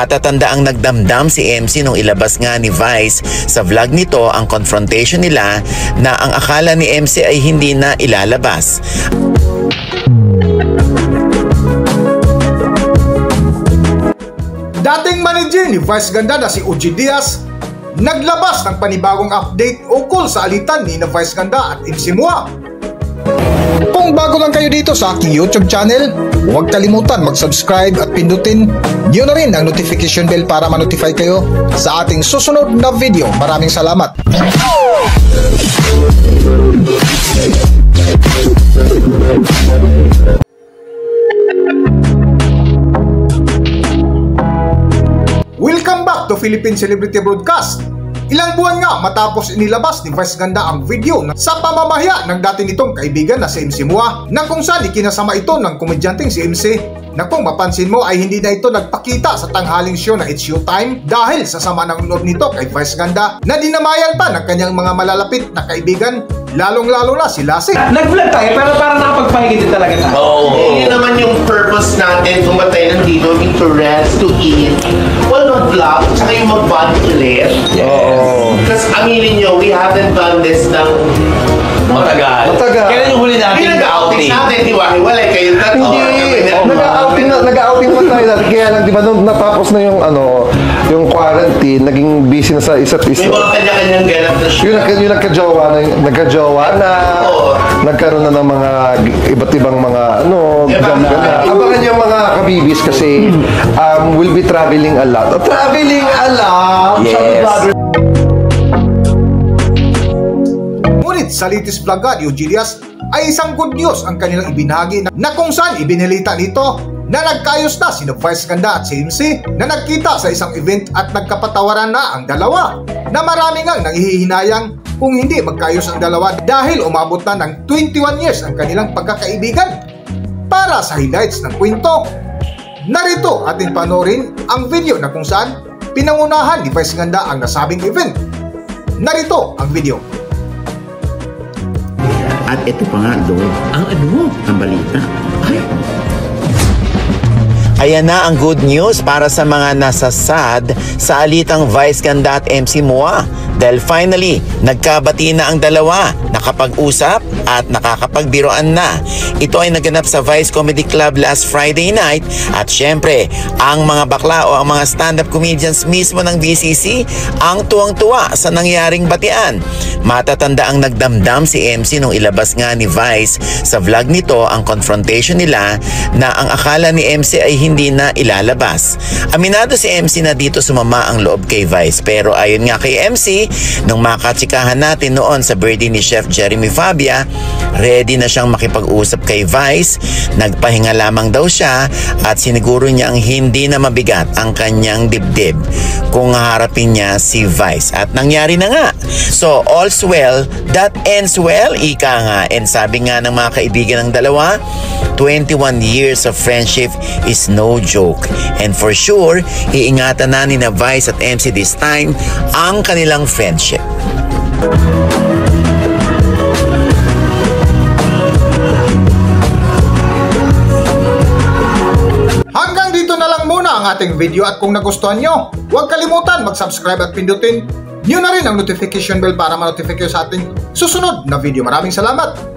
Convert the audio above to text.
Matatanda ang nagdamdam si MC nung ilabas nga ni Vice sa vlog nito ang confrontation nila na ang akala ni MC ay hindi na ilalabas. Dating manager ni Vice Ganda na si Ogie Diaz naglabas ng panibagong update ukol sa alitan ni Vice Ganda at MC Mua. Kung bago lang kayo dito sa aking YouTube channel, huwag kalimutan mag-subscribe at pindutin niyo na rin ang notification bell para ma-notify kayo sa ating susunod na video. Maraming salamat! Welcome back to Philippine Celebrity Broadcast. Ilang buwan nga matapos inilabas ni Vice Ganda ang video sa pamamahya ng dati nitong kaibigan na si MC Mua, na kung saan ikinasama ito ng komedyanteng si MC, na kung mapansin mo ay hindi na ito nagpakita sa tanghaling show na It's Showtime dahil sa sama ng loob nito kay Vice Ganda na dinamayan pa ng kanyang mga malalapit na kaibigan, lalong-lalo na si Lassie. Nag-vlog tayo pero parang nakapagpahinga din talaga tayo. Oo. Yun naman yung purpose natin kung ba't tayo nandito, to rest, to eat. Well, mag-vlog, tsaka yung mag-bond ulit. Oo. Because aminin nyo, we haven't done this ng Matagal. Kailan yung huli natin? Pinag-outing natin, di ba? Hiwalay kayo tatlo. Nag-outing naman tayo dati. Kaya lang, di ba, nung natapos na yung, yung quarantine, naging busy na sa isa't isa. May mga kanya-kanyang ganap na show. Yung nagka-jowa na, nagkaroon na ng mga iba't ibang mga, ganap. Abangan yung mga kabibis kasi we'll be traveling a lot. Traveling a lot! Yes. Ngunit sa latest vlog ni Ogie Diaz ay isang good news ang kanilang ibinahagi na kung saan ibinalita nito na nagkaayos na si Vice Ganda at si MC na nagkita sa isang event at nagkapatawaran na ang dalawa, na marami ngang nangihihinayang kung hindi magkaayos ang dalawa dahil umabot na ng 21 years ang kanilang pagkakaibigan. Para sa highlights ng kwento, narito atin panoorin ang video na kung saan pinangunahan ni Vice Ganda ang nasabing event. Narito ang video. At ito pa nga, Lord, ang balita. Ayan na ang good news para sa mga nasasad sa alitang Vice Ganda at MC Mua. Dahil finally, nagkabati na ang dalawa, nakapag-usap at nakakapagbiroan na. Ito ay naganap sa Vice Comedy Club last Friday night at syempre, ang mga bakla o ang mga stand-up comedians mismo ng BCC ang tuwang-tuwa sa nangyaring batian. Matatanda ang nagdamdam si MC nung ilabas nga ni Vice sa vlog nito ang confrontation nila na ang akala ni MC ay hindi na ilalabas. Aminado si MC na dito sumama ang loob kay Vice, pero ayon nga kay MC, nung makatsikahan natin noon sa birthday ni Chef Jeremy Fabia, ready na siyang makipag-usap kay Vice, nagpahinga lamang daw siya at siniguro niya ang hindi na mabigat ang kanyang dibdib kung haharapin niya si Vice. At nangyari na nga. So, all's well that ends well, ika nga. And sabi nga ng mga kaibigan ng dalawa, 21 years of friendship is no joke. And for sure, iingatan na ni Vice at MC this time ang kanilang friendship. Hanggang dito na lang muna ang ating video at kung nagustuhan nyo, huwag kalimutan mag-subscribe at pindutin nyo na rin ang notification bell para ma-notify kayo sa ating susunod na video. Maraming salamat!